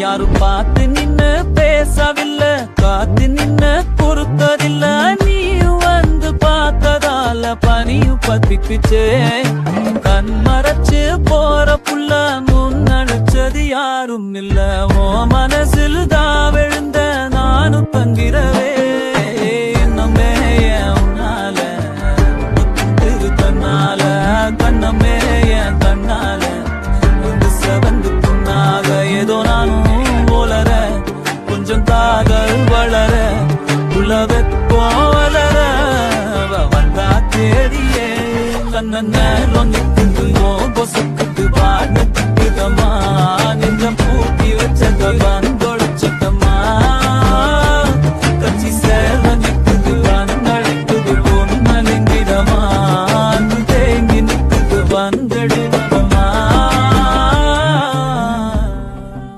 யாரும் பார்த்து நின்னு பேசவில்லை, காத்து நின்னு பொறுத்ததில்லை. நீ வந்து பார்த்ததால பனியும் பத்திக்குச்சே. கண் மறைச்சு போற புள்ள முன்னடிச்சது யாரும் இல்ல. ஓ மனசில் தான் விழுந்த நானும் தங்கிரவே. இன்னமே உன்னால தன்னால கண்ணமே என் கண்ணால வந்து செவந்து புண்ணாக ஏதோ நானும் போலற. கொஞ்சம் காதல் வளர உலகப்போ வளர வந்தா தேடியே கண்ண